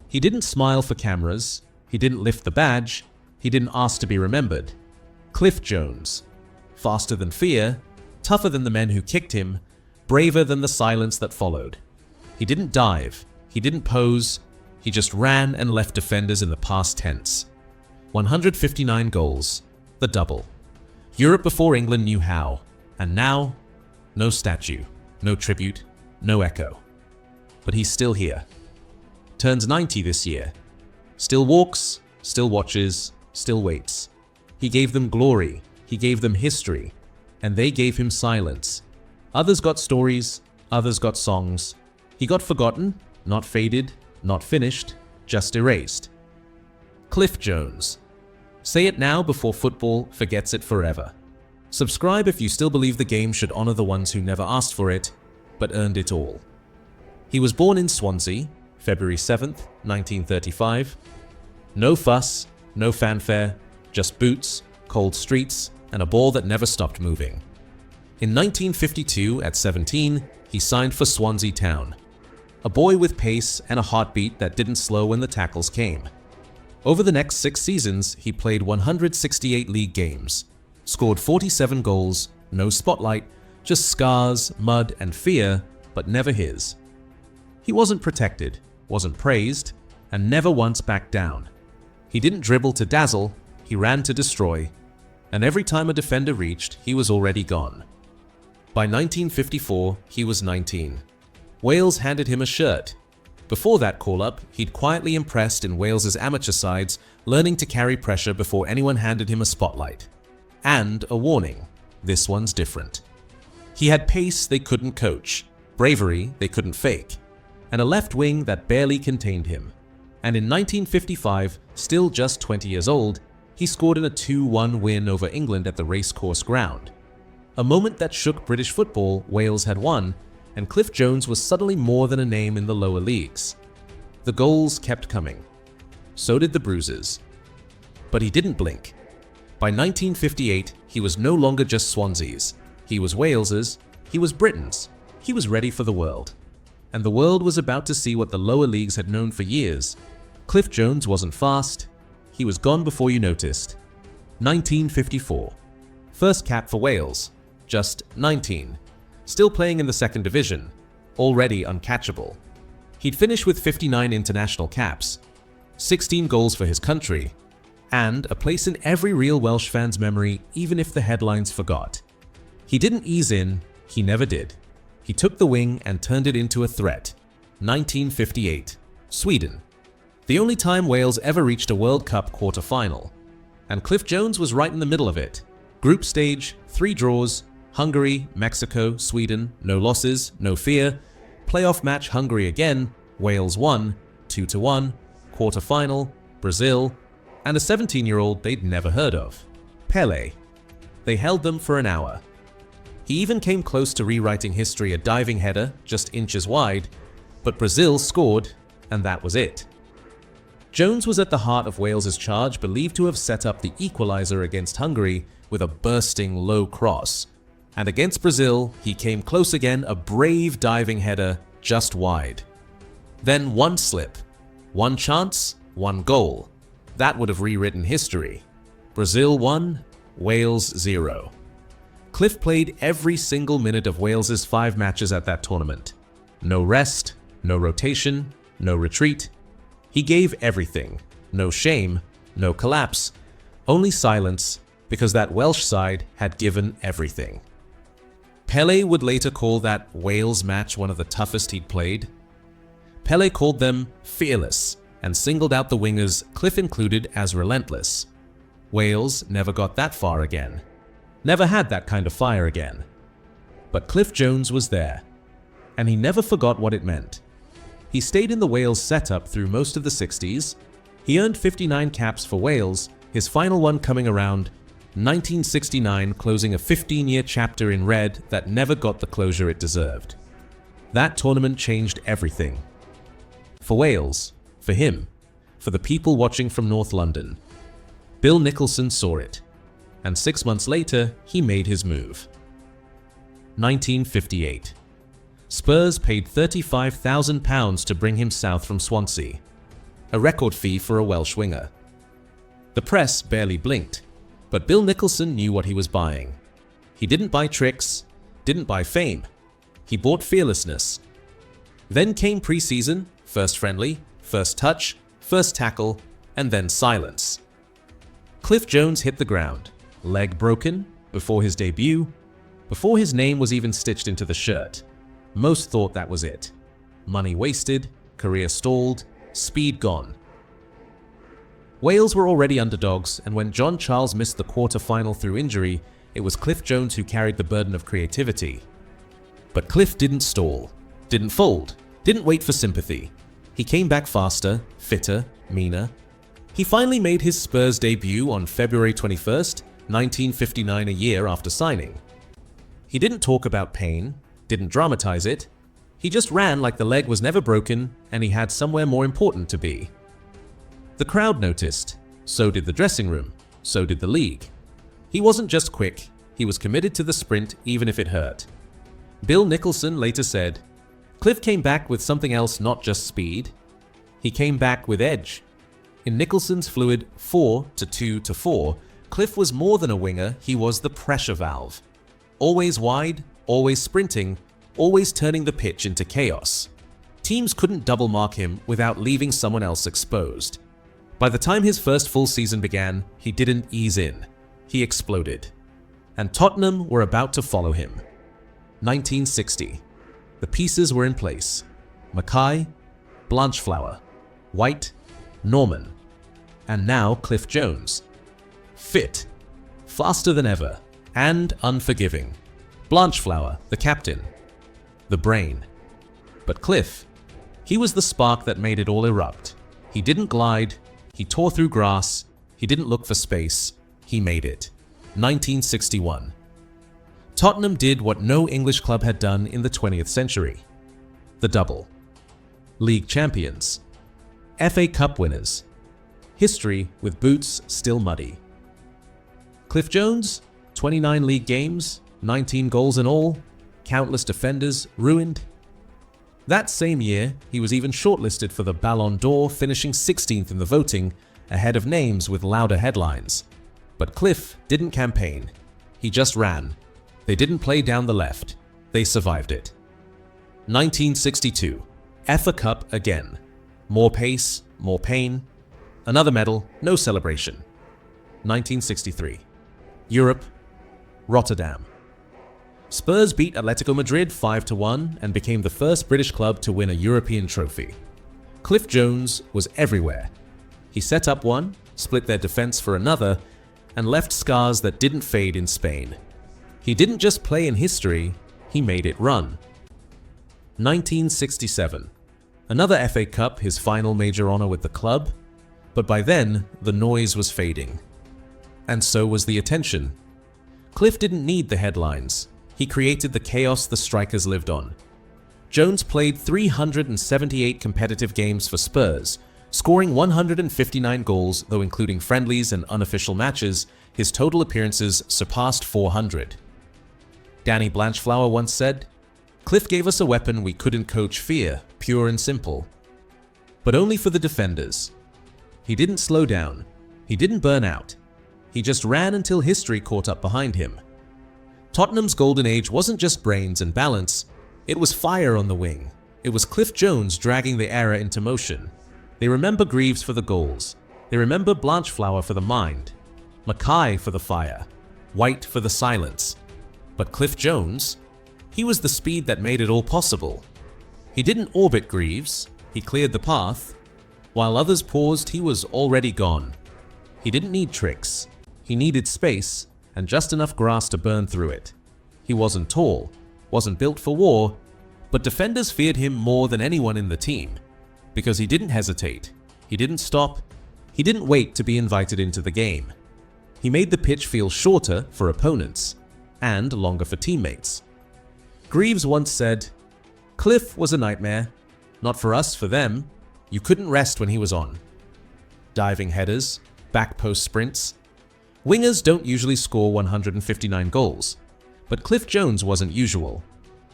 He didn't smile for cameras, he didn't lift the badge, he didn't ask to be remembered. Cliff Jones. Faster than fear, tougher than the men who kicked him, braver than the silence that followed. He didn't dive, he didn't pose, he just ran and left defenders in the past tense. 159 goals, the double. Europe before England knew how, and now, no statue, no tribute, no echo. But he's still here. Turns 90 this year. Still walks, still watches, still waits. He gave them glory, he gave them history, and they gave him silence. Others got stories, others got songs. He got forgotten, not faded, not finished, just erased. Cliff Jones. Say it now before football forgets it forever. Subscribe if you still believe the game should honor the ones who never asked for it, but earned it all. He was born in Swansea, February 7th, 1935. No fuss, no fanfare, just boots, cold streets, and a ball that never stopped moving. In 1952, at 17, he signed for Swansea Town. A boy with pace and a heartbeat that didn't slow when the tackles came. Over the next 6 seasons, he played 168 league games, scored 47 goals, no spotlight, just scars, mud, and fear, but never his. He wasn't protected, wasn't praised, and never once backed down. He didn't dribble to dazzle, he ran to destroy, and every time a defender reached, he was already gone. By 1954, he was 19. Wales handed him a shirt. Before that call-up, he'd quietly impressed in Wales's amateur sides, learning to carry pressure before anyone handed him a spotlight. And a warning, this one's different. He had pace they couldn't coach, bravery they couldn't fake, and a left wing that barely contained him. And in 1955, still just 20 years old, he scored in a 2-1 win over England at the racecourse ground. A moment that shook British football. Wales had won, and Cliff Jones was suddenly more than a name in the lower leagues. The goals kept coming. So did the bruises. But he didn't blink. By 1958, he was no longer just Swansea's. He was Wales's. He was Britain's. He was ready for the world. And the world was about to see what the lower leagues had known for years. Cliff Jones wasn't fast. He was gone before you noticed. 1954. First cap for Wales. Just 19. Still playing in the second division. Already uncatchable. He'd finished with 59 international caps, 16 goals for his country, and a place in every real Welsh fan's memory, even if the headlines forgot. He didn't ease in, he never did. He took the wing and turned it into a threat. 1958. Sweden. The only time Wales ever reached a World Cup quarter-final. And Cliff Jones was right in the middle of it. Group stage, 3 draws, Hungary, Mexico, Sweden, no losses, no fear. Playoff match Hungary again, Wales won, 2-1, quarter-final, Brazil, and a 17-year-old they'd never heard of, Pele. They held them for an hour. He even came close to rewriting history, a diving header just inches wide, but Brazil scored, and that was it. Jones was at the heart of Wales's charge, believed to have set up the equalizer against Hungary with a bursting low cross. And against Brazil, he came close again, a brave diving header just wide. Then one slip, one chance, one goal. That would have rewritten history. Brazil 1, Wales 0. Cliff played every single minute of Wales's 5 matches at that tournament. No rest, no rotation, no retreat. He gave everything. No shame, no collapse, only silence, because that Welsh side had given everything. Pele would later call that Wales match one of the toughest he'd played. Pele called them fearless and singled out the wingers, Cliff included, as relentless. Wales never got that far again. Never had that kind of fire again. But Cliff Jones was there, and he never forgot what it meant. He stayed in the Wales setup through most of the 60s. He earned 59 caps for Wales, his final one coming around 1969, closing a 15-year chapter in red that never got the closure it deserved. That tournament changed everything. For Wales, for him, for the people watching from North London. Bill Nicholson saw it, and 6 months later, he made his move. 1958. Spurs paid £35,000 to bring him south from Swansea. a record fee for a Welsh winger. The press barely blinked, but Bill Nicholson knew what he was buying. He didn't buy tricks, didn't buy fame. He bought fearlessness. Then came pre-season, first friendly, first touch, first tackle, and then silence. Cliff Jones hit the ground, leg broken, before his debut, before his name was even stitched into the shirt. Most thought that was it. Money wasted, career stalled, speed gone. Wales were already underdogs, and when John Charles missed the quarter-final through injury, it was Cliff Jones who carried the burden of creativity. But Cliff didn't stall, didn't fold, didn't wait for sympathy. He came back faster, fitter, meaner. He finally made his Spurs debut on February 21st, 1959, a year after signing. He didn't talk about pain, didn't dramatize it. He just ran like the leg was never broken and he had somewhere more important to be. The crowd noticed, so did the dressing room, so did the league. He wasn't just quick, he was committed to the sprint even if it hurt. Bill Nicholson later said, "Cliff came back with something else, not just speed. He came back with edge." In Nicholson's fluid 4-2-4, Cliff was more than a winger, he was the pressure valve. Always wide, always sprinting, always turning the pitch into chaos. Teams couldn't double mark him without leaving someone else exposed. By the time his first full season began, he didn't ease in. He exploded. And Tottenham were about to follow him. 1960. The pieces were in place. Mackay, Blanchflower, White, Norman, and now Cliff Jones. Fit, faster than ever, and unforgiving. Blanchflower, the captain, the brain. But Cliff, he was the spark that made it all erupt. He didn't glide, he tore through grass, he didn't look for space, he made it. 1961. Tottenham did what no English club had done in the 20th century. The double. League champions. FA Cup winners. History with boots still muddy. Cliff Jones, 29 league games, 19 goals in all, countless defenders ruined. That same year, he was even shortlisted for the Ballon d'Or, finishing 16th in the voting, ahead of names with louder headlines. But Cliff didn't campaign. He just ran. They didn't play down the left. They survived it. 1962. FA Cup again. More pace, more pain. Another medal, no celebration. 1963. Europe, Rotterdam. Spurs beat Atletico Madrid 5-1 and became the first British club to win a European trophy. Cliff Jones was everywhere. He set up one, split their defense for another, and left scars that didn't fade in Spain. He didn't just play in history, he made it run. 1967. Another FA Cup, his final major honor with the club, but by then, the noise was fading. And so was the attention. Cliff didn't need the headlines. He created the chaos the strikers lived on. Jones played 378 competitive games for Spurs, scoring 159 goals, though including friendlies and unofficial matches, his total appearances surpassed 400. Danny Blanchflower once said, "Cliff gave us a weapon we couldn't coach: fear, pure and simple." But only for the defenders. He didn't slow down. He didn't burn out. He just ran until history caught up behind him. Tottenham's golden age wasn't just brains and balance, it was fire on the wing. It was Cliff Jones dragging the era into motion. They remember Greaves for the goals. They remember Blanchflower for the mind. Mackay for the fire. White for the silence. But Cliff Jones, he was the speed that made it all possible. He didn't orbit Greaves, he cleared the path. While others paused, he was already gone. He didn't need tricks. He needed space and just enough grass to burn through it. He wasn't tall, wasn't built for war, but defenders feared him more than anyone in the team. Because he didn't hesitate, he didn't stop, he didn't wait to be invited into the game. He made the pitch feel shorter for opponents and longer for teammates. Greaves once said, "Cliff was a nightmare. Not for us, for them. You couldn't rest when he was on." Diving headers, back post sprints. Wingers don't usually score 159 goals, but Cliff Jones wasn't usual.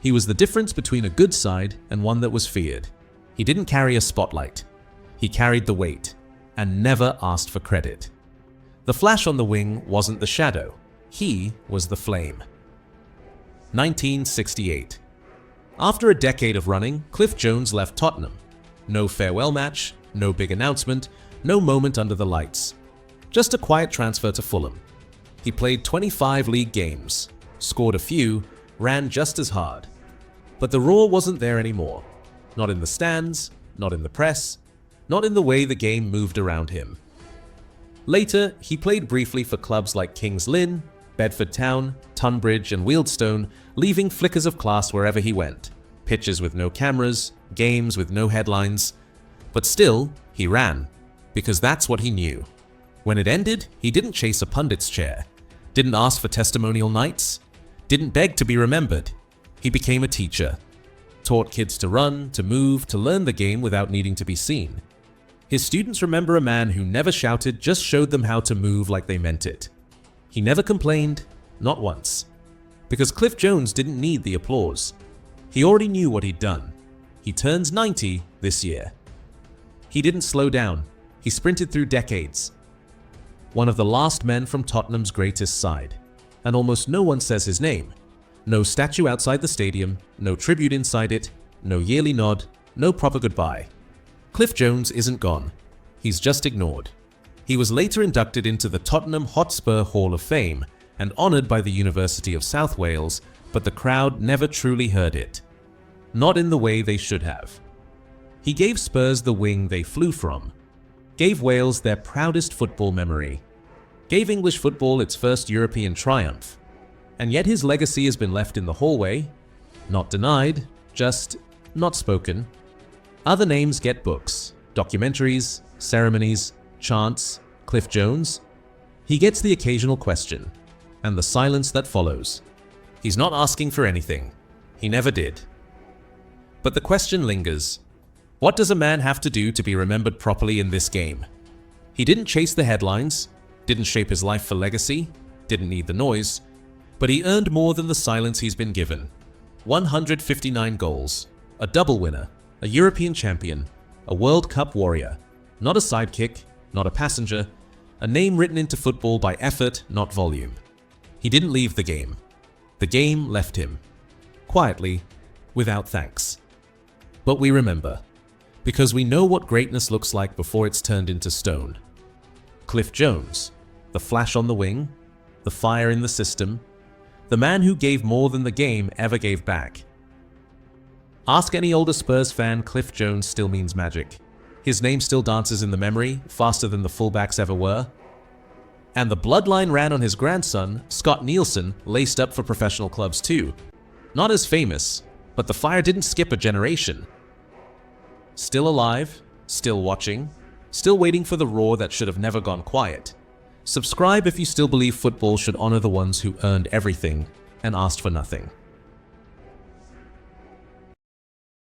He was the difference between a good side and one that was feared. He didn't carry a spotlight. He carried the weight and never asked for credit. The flash on the wing wasn't the shadow. He was the flame. 1968. After a decade of running, Cliff Jones left Tottenham. No farewell match, no big announcement, no moment under the lights. Just a quiet transfer to Fulham. He played 25 league games, scored a few, ran just as hard. But the roar wasn't there anymore. Not in the stands, not in the press, not in the way the game moved around him. Later, he played briefly for clubs like Kings Lynn, Bedford Town, Tunbridge and Wealdstone, leaving flickers of class wherever he went. Pitches with no cameras, games with no headlines. But still, he ran, because that's what he knew. When it ended, he didn't chase a pundit's chair, didn't ask for testimonial nights, didn't beg to be remembered. He became a teacher. Taught kids to run, to move, to learn the game without needing to be seen. His students remember a man who never shouted, just showed them how to move like they meant it. He never complained, not once. Because Cliff Jones didn't need the applause. He already knew what he'd done. He turns 90 this year. He didn't slow down. He sprinted through decades. One of the last men from Tottenham's greatest side. And almost no one says his name. No statue outside the stadium, no tribute inside it, no yearly nod, no proper goodbye. Cliff Jones isn't gone. He's just ignored. He was later inducted into the Tottenham Hotspur Hall of Fame and honoured by the University of South Wales, but the crowd never truly heard it. Not in the way they should have. He gave Spurs the wing they flew from, gave Wales their proudest football memory, gave English football its first European triumph, and yet his legacy has been left in the hallway, not denied, just not spoken. Other names get books, documentaries, ceremonies, chants. Cliff Jones? He gets the occasional question, and the silence that follows. He's not asking for anything. He never did. But the question lingers. What does a man have to do to be remembered properly in this game? He didn't chase the headlines, didn't shape his life for legacy, didn't need the noise, but he earned more than the silence he's been given. 159 goals, a double winner, a European champion, a World Cup warrior, not a sidekick, not a passenger, a name written into football by effort, not volume. He didn't leave the game. The game left him. Quietly, without thanks. But we remember, because we know what greatness looks like before it's turned into stone. Cliff Jones, the flash on the wing, the fire in the system, the man who gave more than the game ever gave back. Ask any older Spurs fan, Cliff Jones still means magic. His name still dances in the memory, faster than the fullbacks ever were. And the bloodline ran on his grandson, Scott Nielsen, laced up for professional clubs too. Not as famous, but the fire didn't skip a generation. Still alive, still watching, still waiting for the roar that should have never gone quiet. Subscribe if you still believe football should honor the ones who earned everything and asked for nothing.